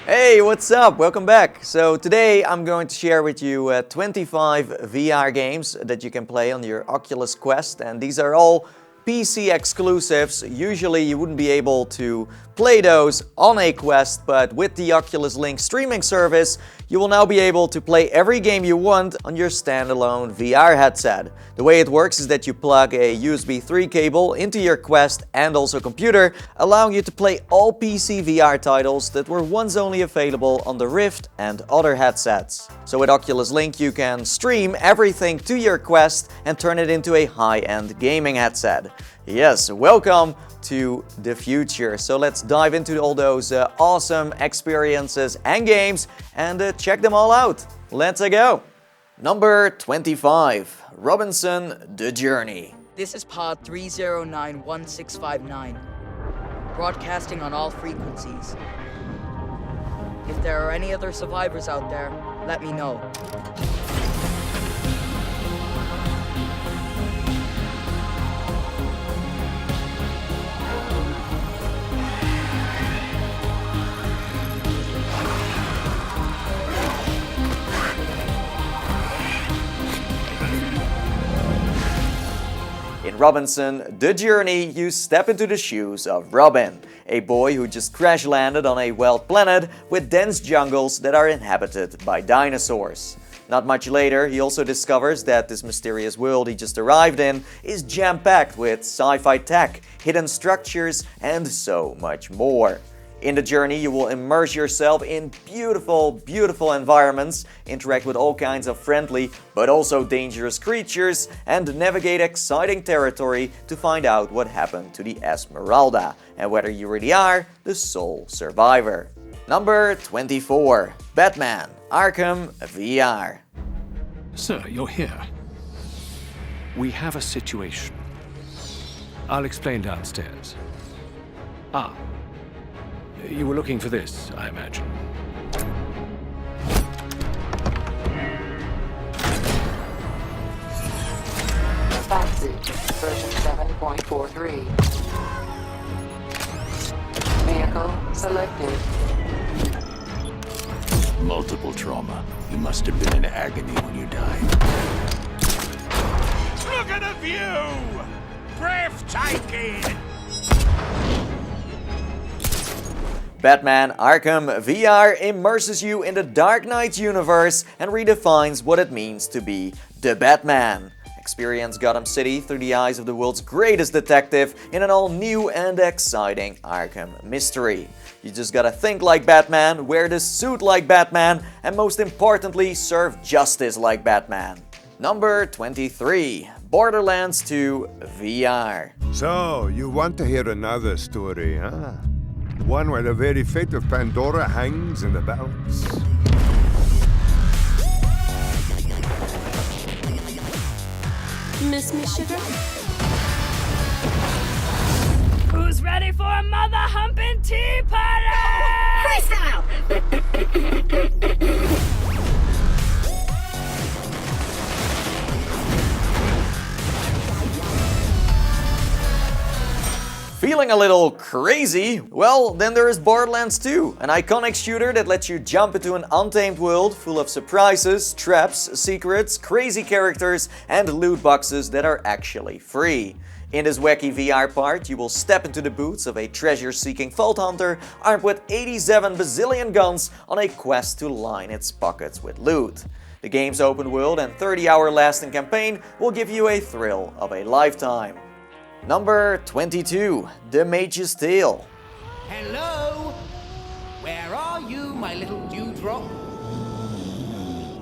Hey, what's up? Welcome back. So today I'm going to share with you 25 VR games that you can play on your Oculus Quest, and these are all PC exclusives. Usually you wouldn't be able to play those on a Quest, but with the Oculus Link streaming service, you will now be able to play every game you want on your standalone VR headset. The way it works is that you plug a USB 3 cable into your Quest and also computer, allowing you to play all PC VR titles that were once only available on the Rift and other headsets. So with Oculus Link you can stream everything to your Quest and turn it into a high-end gaming headset. Yes, welcome to the future. So let's dive into all those awesome experiences and games and check them all out. Let's go! Number 25. Robinson The Journey. This is pod 3091659, broadcasting on all frequencies. If there are any other survivors out there, let me know. In Robinson The Journey, you step into the shoes of Robin, a boy who just crash-landed on a wild planet with dense jungles that are inhabited by dinosaurs. Not much later, he also discovers that this mysterious world he just arrived in is jam-packed with sci-fi tech, hidden structures, and so much more. In the journey, you will immerse yourself in beautiful, beautiful environments, interact with all kinds of friendly but also dangerous creatures, and navigate exciting territory to find out what happened to the Esmeralda and whether you really are the sole survivor. Number 24. Batman Arkham VR. Sir, you're here. We have a situation. I'll explain downstairs. You were looking for this, I imagine. Batsuit, version 7.43. Vehicle selected. Multiple trauma. You must have been in agony when you died. Look at the view! Breathtaking! Batman Arkham VR immerses you in the Dark Knight's universe and redefines what it means to be the Batman. Experience Gotham City through the eyes of the world's greatest detective in an all-new and exciting Arkham mystery. You just gotta think like Batman, wear the suit like Batman, and most importantly, serve justice like Batman. Number 23. Borderlands 2 VR. So, you want to hear another story, huh? One where the very fate of Pandora hangs in the balance. Miss me, sugar? Who's ready for a mother-humping tea party? Freestyle! Feeling a little crazy? Well, then there is Borderlands 2, an iconic shooter that lets you jump into an untamed world full of surprises, traps, secrets, crazy characters, and loot boxes that are actually free. In this wacky VR part, you will step into the boots of a treasure-seeking vault hunter armed with 87 bazillion guns on a quest to line its pockets with loot. The game's open world and 30-hour lasting campaign will give you a thrill of a lifetime. Number 22. The Mage's Tale. Hello? Where are you, my little dewdrop?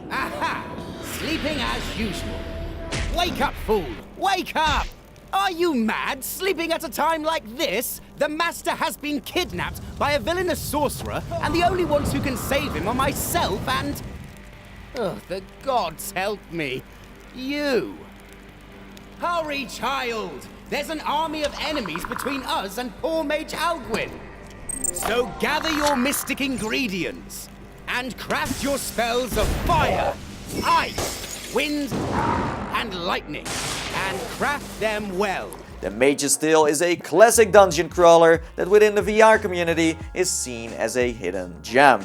Aha! Sleeping as usual. Wake up, fool! Wake up! Are you mad? Sleeping at a time like this? The Master has been kidnapped by a villainous sorcerer, and the only ones who can save him are myself and... Oh, the gods help me. You. Hurry, child! There's an army of enemies between us and poor Mage Alguin. So gather your mystic ingredients and craft your spells of fire, ice, wind, and lightning, and craft them well. The Mage's Tale is a classic dungeon crawler that within the VR community is seen as a hidden gem.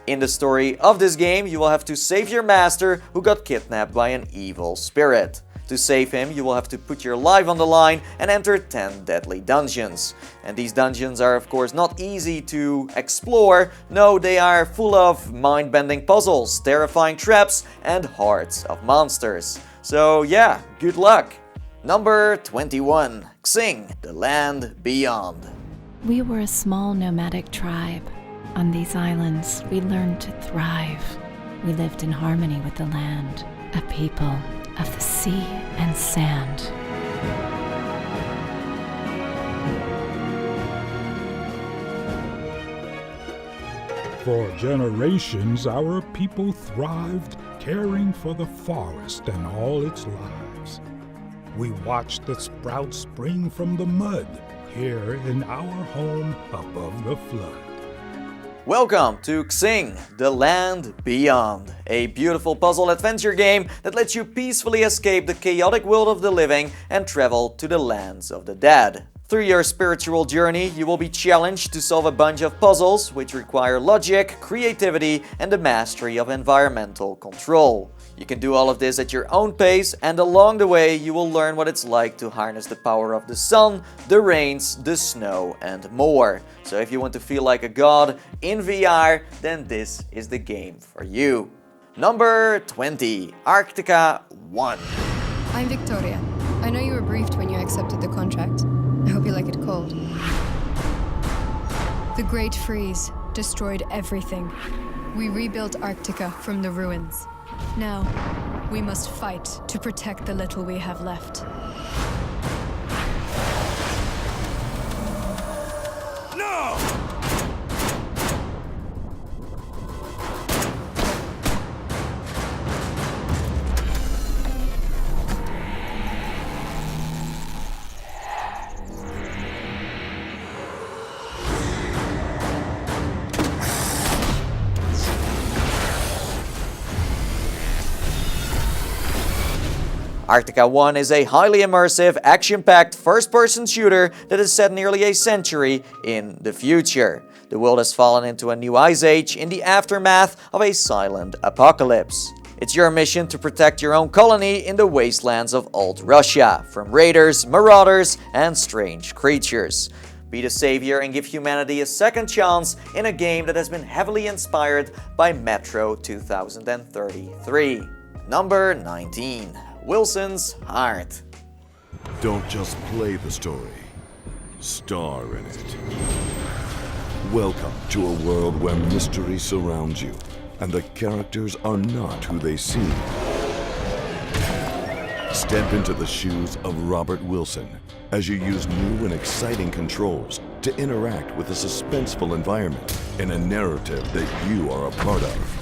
In the story of this game, you will have to save your master who got kidnapped by an evil spirit. To save him, you will have to put your life on the line and enter 10 deadly dungeons. And these dungeons are of course not easy to explore. No, they are full of mind-bending puzzles, terrifying traps and hordes of monsters. So yeah, good luck! Number 21. XING, The Land Beyond. We were a small nomadic tribe. On these islands, we learned to thrive. We lived in harmony with the land, a people of the sea and sand. For generations, our people thrived, caring for the forest and all its lives. We watched the sprouts spring from the mud, here in our home above the flood. Welcome to XING, The Land Beyond, a beautiful puzzle adventure game that lets you peacefully escape the chaotic world of the living and travel to the lands of the dead. Through your spiritual journey, you will be challenged to solve a bunch of puzzles which require logic, creativity, and the mastery of environmental control. You can do all of this at your own pace, and along the way you will learn what it's like to harness the power of the sun, the rains, the snow, and more. So if you want to feel like a god in VR, then this is the game for you. Number 20. Arctica 1. I'm Victoria. I know you were briefed when you accepted the contract. I hope you like it cold. The Great Freeze destroyed everything. We rebuilt Arctica from the ruins. Now, we must fight to protect the little we have left. No! Arctica 1 is a highly immersive, action-packed first-person shooter that is set nearly a century in the future. The world has fallen into a new ice age in the aftermath of a silent apocalypse. It's your mission to protect your own colony in the wastelands of old Russia from raiders, marauders, and strange creatures. Be the savior and give humanity a second chance in a game that has been heavily inspired by Metro 2033. Number 19. Wilson's Heart. Don't just play the story, star in it. Welcome to a world where mystery surrounds you, and the characters are not who they seem. Step into the shoes of Robert Wilson as you use new and exciting controls to interact with a suspenseful environment in a narrative that you are a part of.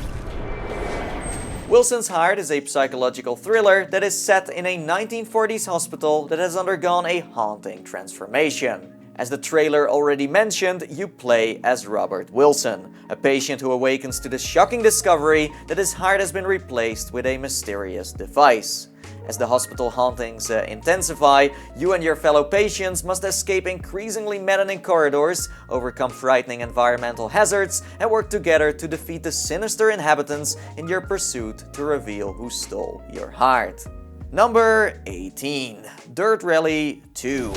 Wilson's Heart is a psychological thriller that is set in a 1940s hospital that has undergone a haunting transformation. As the trailer already mentioned, you play as Robert Wilson, a patient who awakens to the shocking discovery that his heart has been replaced with a mysterious device. As the hospital hauntings intensify, you and your fellow patients must escape increasingly maddening corridors, overcome frightening environmental hazards, and work together to defeat the sinister inhabitants in your pursuit to reveal who stole your heart. Number 18. Dirt Rally 2.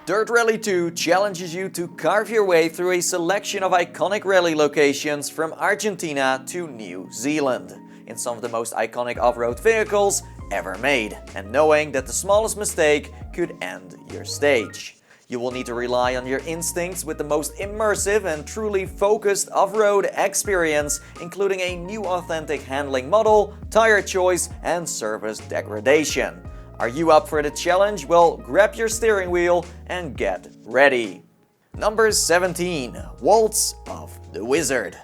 Dirt Rally 2 challenges you to carve your way through a selection of iconic rally locations from Argentina to New Zealand, in some of the most iconic off-road vehicles ever made, and knowing that the smallest mistake could end your stage. You will need to rely on your instincts with the most immersive and truly focused off-road experience, including a new authentic handling model, tire choice, and surface degradation. Are you up for the challenge? Well, grab your steering wheel and get ready. Number 17. Waltz of the Wizard.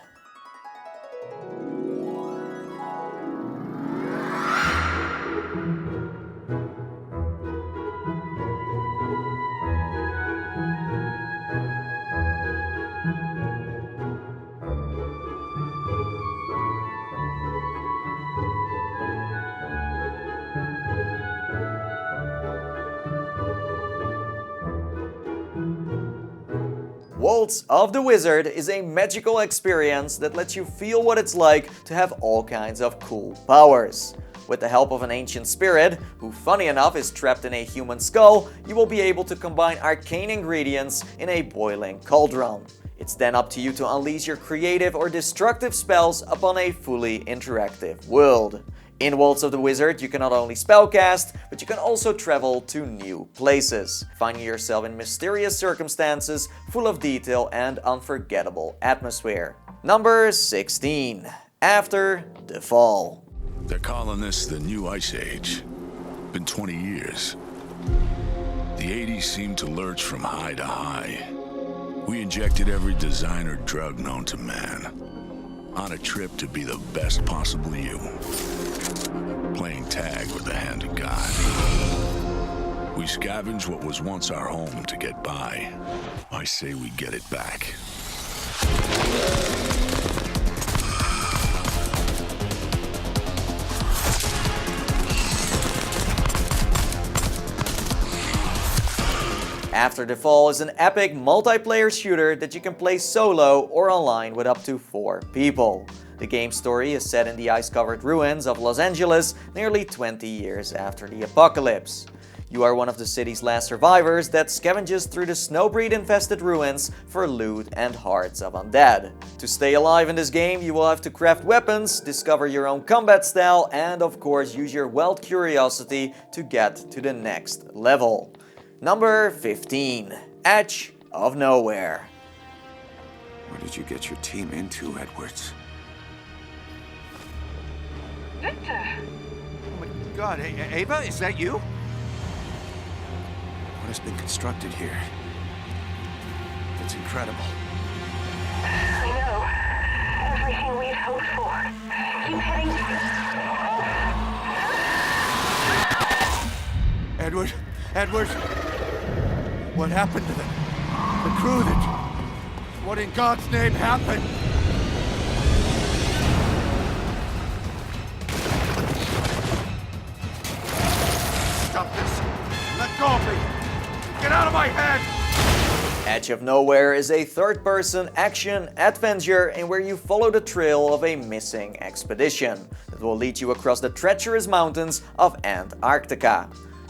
Waltz of the Wizard is a magical experience that lets you feel what it's like to have all kinds of cool powers. With the help of an ancient spirit, who funny enough is trapped in a human skull, you will be able to combine arcane ingredients in a boiling cauldron. It's then up to you to unleash your creative or destructive spells upon a fully interactive world. In Waltz of the Wizard, you can not only spellcast, but you can also travel to new places, finding yourself in mysterious circumstances full of detail and unforgettable atmosphere. Number 16. After the Fall. They're calling this the New Ice Age. Been 20 years. The 80s seemed to lurch from high to high. We injected every designer drug known to man, on a trip to be the best possible you. Playing tag with the hand of God. We scavenged what was once our home to get by. I say we get it back. After the Fall is an epic multiplayer shooter that you can play solo or online with up to 4 people. The game's story is set in the ice-covered ruins of Los Angeles nearly 20 years after the apocalypse. You are one of the city's last survivors that scavenges through the snowbreed-infested ruins for loot and hearts of undead. To stay alive in this game, you will have to craft weapons, discover your own combat style, and of course use your wild curiosity to get to the next level. Number 15. Edge of Nowhere. What did you get your team into, Edwards? Victor! Oh my God, Ava, is that you? What has been constructed here? It's incredible. I know. Everything we had hoped for. Keep heading. Edward! What happened to the crew what in God's name happened? Stop this! Let go of me! Get out of my head! Edge of Nowhere is a third-person action adventure in where you follow the trail of a missing expedition that will lead you across the treacherous mountains of Antarctica.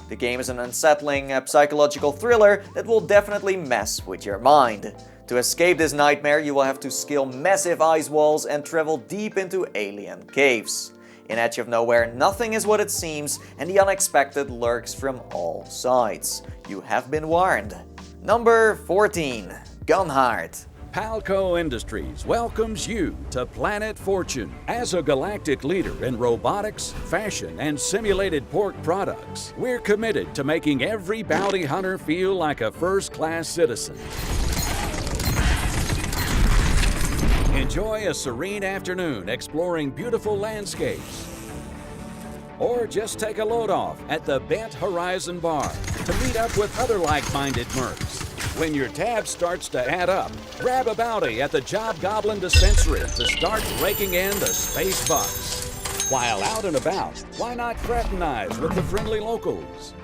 The game is an unsettling psychological thriller that will definitely mess with your mind. To escape this nightmare, you will have to scale massive ice walls and travel deep into alien caves. In Edge of Nowhere, nothing is what it seems, and the unexpected lurks from all sides. You have been warned. Number 14. Gunheart. Palco Industries welcomes you to Planet Fortune. As a galactic leader in robotics, fashion, and simulated pork products, we're committed to making every bounty hunter feel like a first-class citizen. Enjoy a serene afternoon exploring beautiful landscapes. Or just take a load off at the Bent Horizon Bar to meet up with other like-minded mercs. When your tab starts to add up, grab a bounty at the Job Goblin Dispensary to start raking in the space bucks. While out and about, why not fraternize with the friendly locals?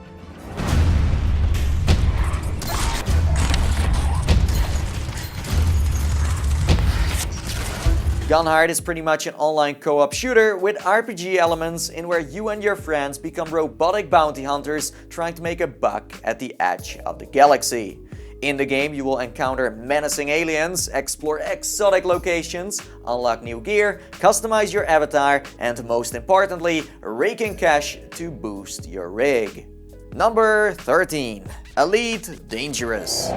Gunheart is pretty much an online co-op shooter with RPG elements in where you and your friends become robotic bounty hunters trying to make a buck at the edge of the galaxy. In the game, you will encounter menacing aliens, explore exotic locations, unlock new gear, customize your avatar, and most importantly, rake in cash to boost your rig. Number 13. Elite Dangerous.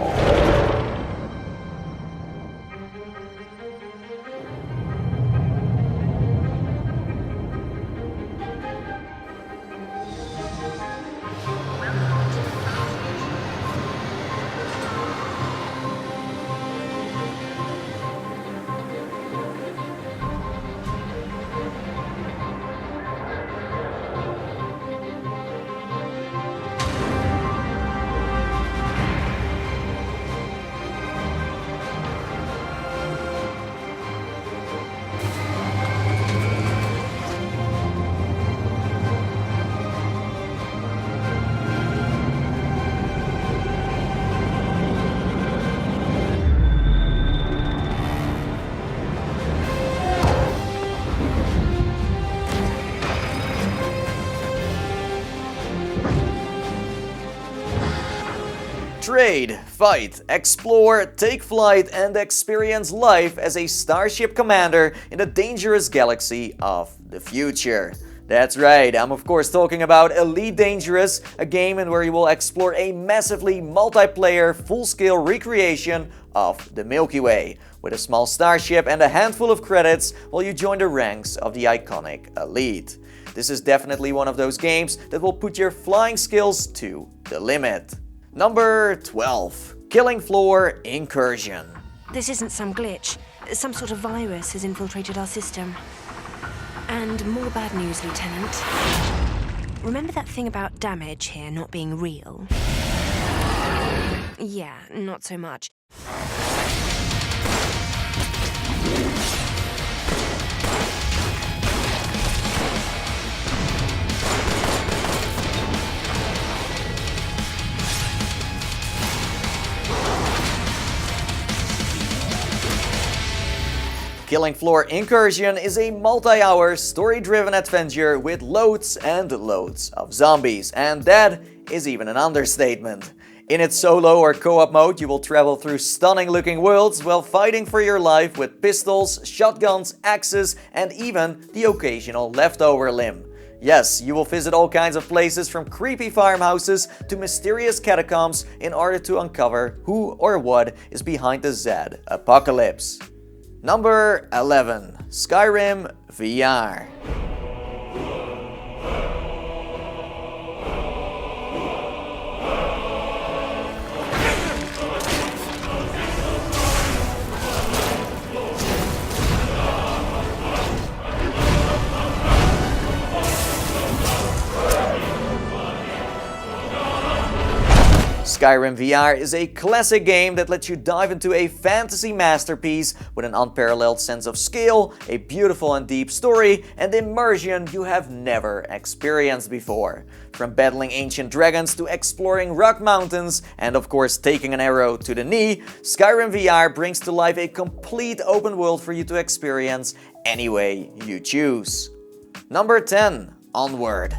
Trade, fight, explore, take flight, and experience life as a starship commander in the dangerous galaxy of the future. That's right, I'm of course talking about Elite Dangerous, a game in where you will explore a massively multiplayer, full-scale recreation of the Milky Way, with a small starship and a handful of credits while you join the ranks of the iconic Elite. This is definitely one of those games that will put your flying skills to the limit. Number 12. Killing Floor Incursion. This isn't some glitch. Some sort of virus has infiltrated our system. And more bad news, Lieutenant. Remember that thing about damage here not being real? Yeah, not so much. Killing Floor Incursion is a multi-hour, story-driven adventure with loads and loads of zombies, and that is even an understatement. In its solo or co-op mode, you will travel through stunning-looking worlds while fighting for your life with pistols, shotguns, axes, and even the occasional leftover limb. Yes, you will visit all kinds of places from creepy farmhouses to mysterious catacombs in order to uncover who or what is behind the Z apocalypse. Number 11. Skyrim VR. Skyrim VR is a classic game that lets you dive into a fantasy masterpiece with an unparalleled sense of scale, a beautiful and deep story, and immersion you have never experienced before. From battling ancient dragons to exploring rock mountains, and of course taking an arrow to the knee, Skyrim VR brings to life a complete open world for you to experience any way you choose. Number 10. Onward.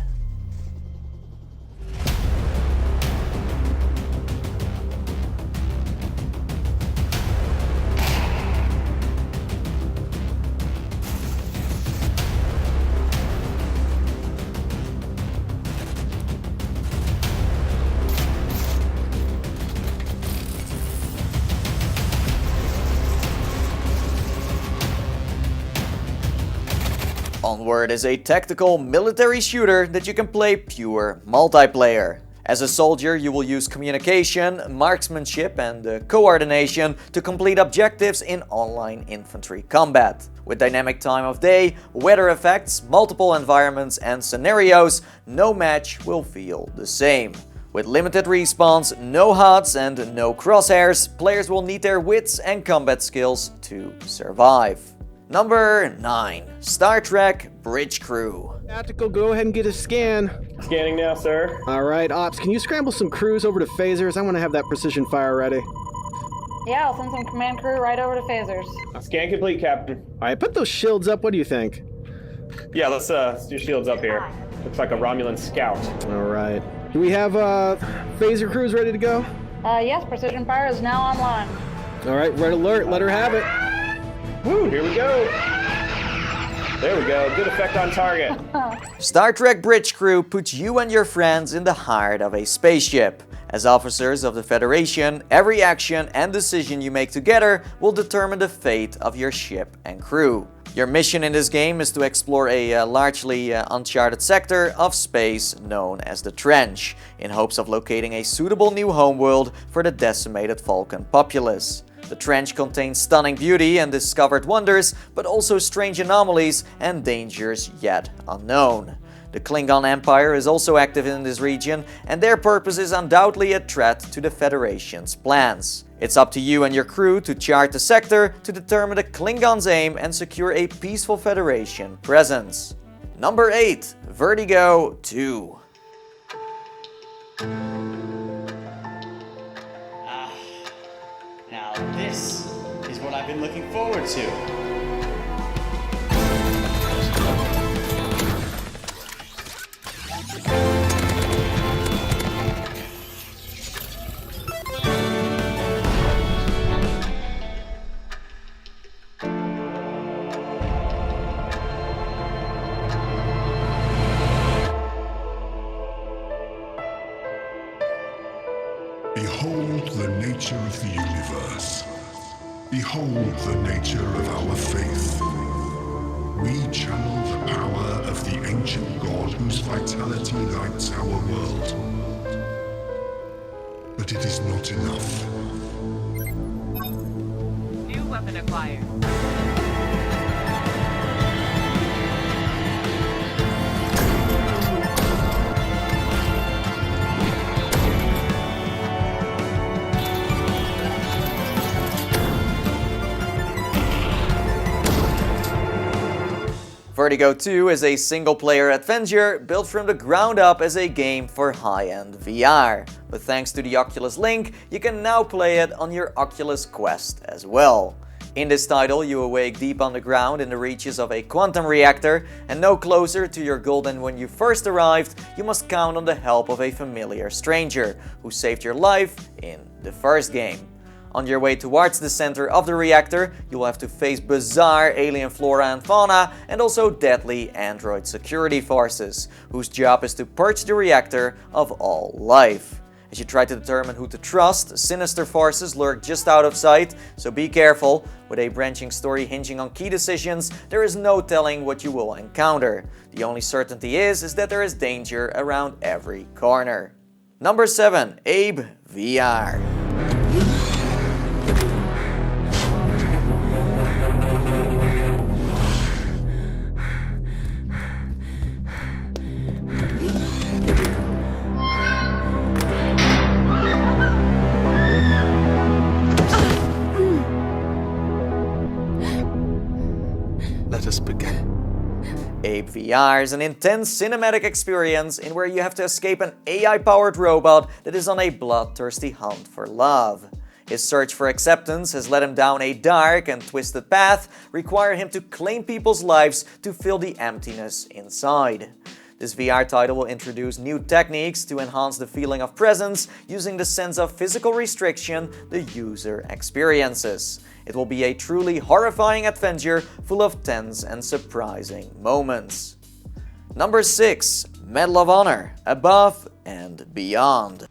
Onward is a tactical military shooter that you can play pure multiplayer. As a soldier, you will use communication, marksmanship, and coordination to complete objectives in online infantry combat. With dynamic time of day, weather effects, multiple environments, and scenarios, no match will feel the same. With limited respawns, no HUDs, and no crosshairs, players will need their wits and combat skills to survive. Number 9. Star Trek Bridge Crew. Tactical, go ahead and get a scan. Scanning now, sir. Alright, Ops, can you scramble some crews over to phasers? I want to have that precision fire ready. Yeah, I'll send some command crew right over to phasers. Scan complete, Captain. Alright, put those shields up. What do you think? Yeah, let's do shields up here. Looks like a Romulan scout. Alright. Do we have phaser crews ready to go? Yes, precision fire is now online. Alright, red alert. Let her have it. Woo, here we go. There we go. Good effect on target. Star Trek Bridge Crew puts you and your friends in the heart of a spaceship. As officers of the Federation, every action and decision you make together will determine the fate of your ship and crew. Your mission in this game is to explore a largely uncharted sector of space known as the Trench, in hopes of locating a suitable new homeworld for the decimated Vulcan populace. The Trench contains stunning beauty and discovered wonders, but also strange anomalies and dangers yet unknown. The Klingon Empire is also active in this region, and their purpose is undoubtedly a threat to the Federation's plans. It's up to you and your crew to chart the sector to determine the Klingons' aim and secure a peaceful Federation presence. Number 8. Vertigo 2. Now this is what I've been looking forward to. Behold the nature of the universe. Behold the nature of our faith. We channel the power of the ancient god whose vitality lights our world. But it is not enough. New weapon acquired. Vertigo 2 is a single-player adventure built from the ground up as a game for high-end VR. But thanks to the Oculus Link, you can now play it on your Oculus Quest as well. In this title, you awake deep underground in the reaches of a quantum reactor, and no closer to your goal than when you first arrived, you must count on the help of a familiar stranger who saved your life in the first game. On your way towards the center of the reactor, you will have to face bizarre alien flora and fauna and also deadly android security forces, whose job is to purge the reactor of all life. As you try to determine who to trust, sinister forces lurk just out of sight, so be careful. With a branching story hinging on key decisions, there is no telling what you will encounter. The only certainty is that there is danger around every corner. Number 7. Abe VR. Let us begin. Abe VR is an intense cinematic experience in where you have to escape an AI-powered robot that is on a bloodthirsty hunt for love. His search for acceptance has led him down a dark and twisted path, requiring him to claim people's lives to fill the emptiness inside. This VR title will introduce new techniques to enhance the feeling of presence using the sense of physical restriction the user experiences. It will be a truly horrifying adventure full of tense and surprising moments. Number 6. Medal of Honor, Above and Beyond.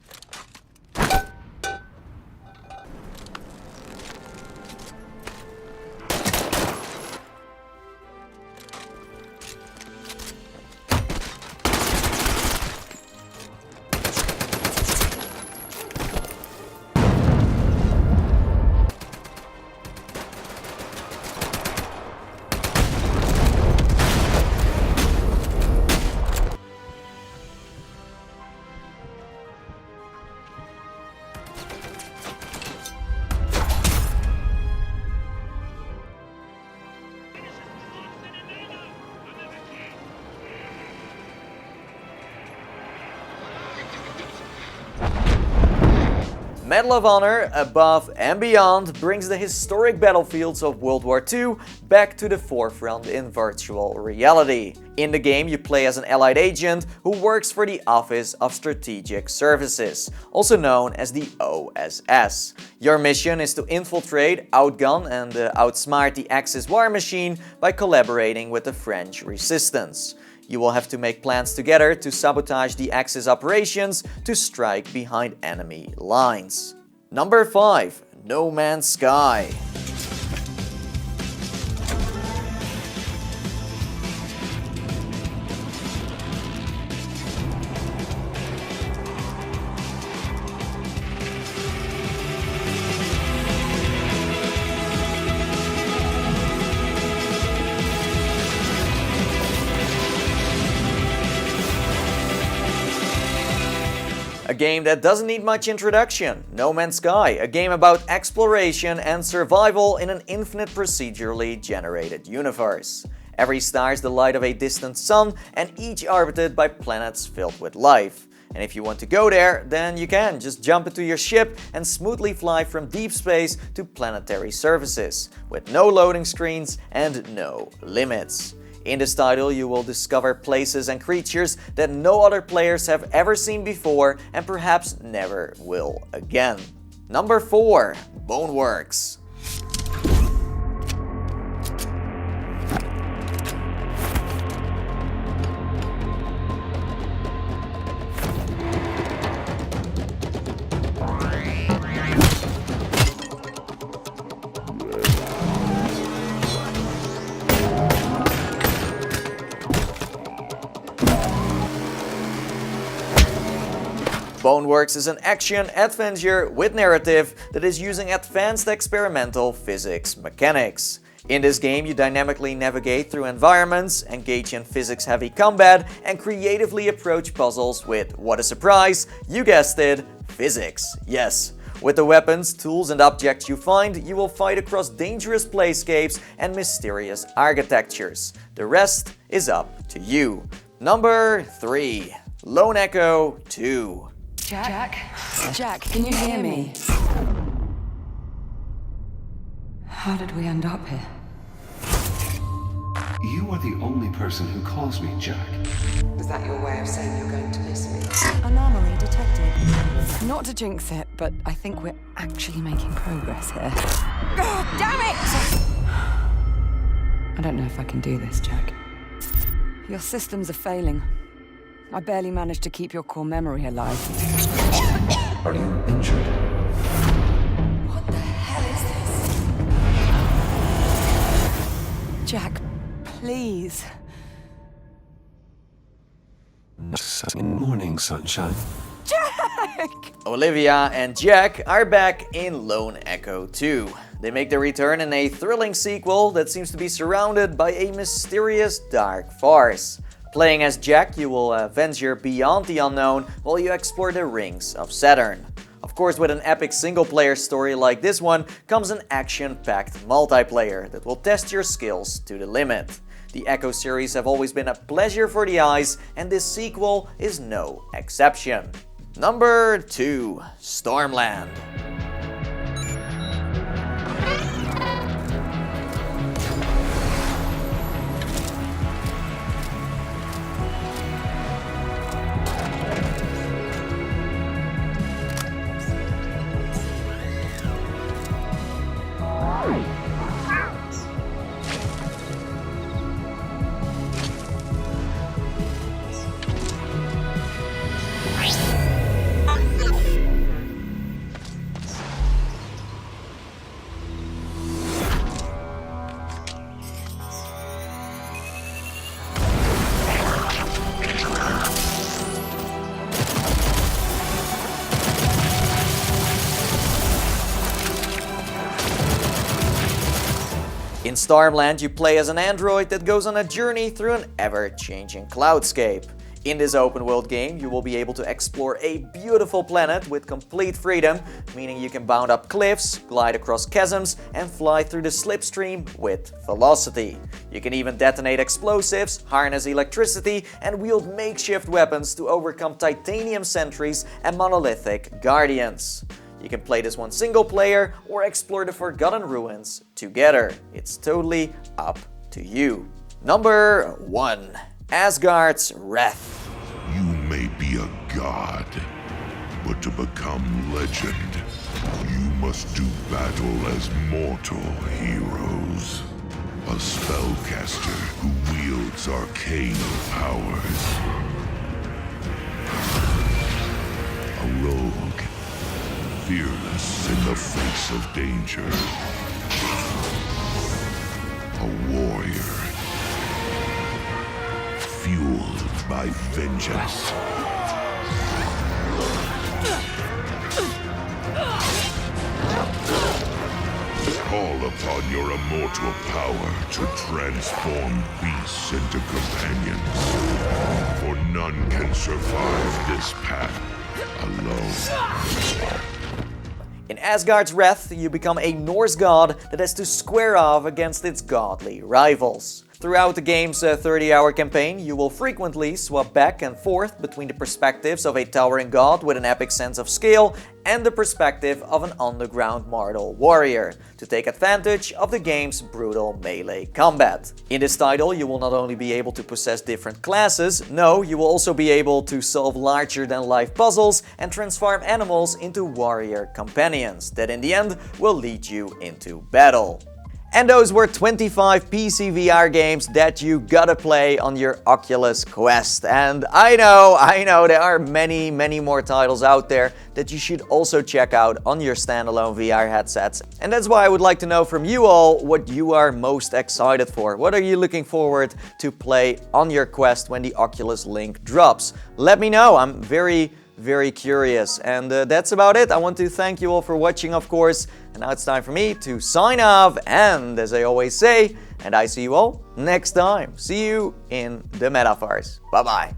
Medal of Honor Above and Beyond brings the historic battlefields of World War II back to the forefront in virtual reality. In the game, you play as an Allied agent who works for the Office of Strategic Services, also known as the OSS. Your mission is to infiltrate, outgun and outsmart the Axis war machine by collaborating with the French resistance. You will have to make plans together to sabotage the Axis operations to strike behind enemy lines. Number 5. No Man's Sky. A game that doesn't need much introduction, No Man's Sky, a game about exploration and survival in an infinite procedurally generated universe. Every star is the light of a distant sun and each orbited by planets filled with life. And if you want to go there, then you can just jump into your ship and smoothly fly from deep space to planetary surfaces, with no loading screens and no limits. In this title, you will discover places and creatures that no other players have ever seen before and perhaps never will again. Number 4. Boneworks. Boneworks is an action-adventure with narrative that is using advanced experimental physics mechanics. In this game, you dynamically navigate through environments, engage in physics-heavy combat, and creatively approach puzzles with, what a surprise, you guessed it, physics. Yes. With the weapons, tools and objects you find, you will fight across dangerous playscapes and mysterious architectures. The rest is up to you. Number 3. Lone Echo 2. Jack, can you hear me? How did we end up here? You are the only person who calls me Jack. Was that your way of saying you're going to miss me? Anomaly detected. Not to jinx it, but I think we're actually making progress here. God damn it! I don't know if I can do this, Jack. Your systems are failing. I barely managed to keep your core memory alive. Are you injured? What the hell is this? Jack, please. Morning, sunshine. Jack! Olivia and Jack are back in Lone Echo 2. They make their return in a thrilling sequel that seems to be surrounded by a mysterious dark force. Playing as Jack, you will venture beyond the unknown while you explore the rings of Saturn. Of course, with an epic single-player story like this one comes an action-packed multiplayer that will test your skills to the limit. The Echo series have always been a pleasure for the eyes, and this sequel is no exception. Number 2. Stormland. In Stormland, you play as an android that goes on a journey through an ever-changing cloudscape. In this open-world game, you will be able to explore a beautiful planet with complete freedom, meaning you can bound up cliffs, glide across chasms, and fly through the slipstream with velocity. You can even detonate explosives, harness electricity, and wield makeshift weapons to overcome titanium sentries and monolithic guardians. You can play this one single player or explore the Forgotten Ruins together. It's totally up to you. Number 1. Asgard's Wrath. You may be a god, but to become legend, you must do battle as mortal heroes. A spellcaster who wields arcane powers. A rogue, fearless in the face of danger. A warrior, fueled by vengeance. Call upon your immortal power to transform beasts into companions. For none can survive this path alone. In Asgard's Wrath, you become a Norse god that has to square off against its godly rivals. Throughout the game's 30-hour campaign, you will frequently swap back and forth between the perspectives of a towering god with an epic sense of scale and the perspective of an underground mortal warrior to take advantage of the game's brutal melee combat. In this title, you will not only be able to possess different classes, no, you will also be able to solve larger-than-life puzzles and transform animals into warrior companions that in the end will lead you into battle. And those were 25 PC VR games that you gotta play on your Oculus Quest. And I know there are many more titles out there that you should also check out on your standalone VR headsets. And that's why I would like to know from you all what you are most excited for. What are you looking forward to play on your Quest when the Oculus Link drops? Let me know, I'm very curious. And that's about it. I want to thank you all for watching, of course. And now it's time for me to sign off. And as I always say, and I see you all next time. See you in the metaverse. Bye bye.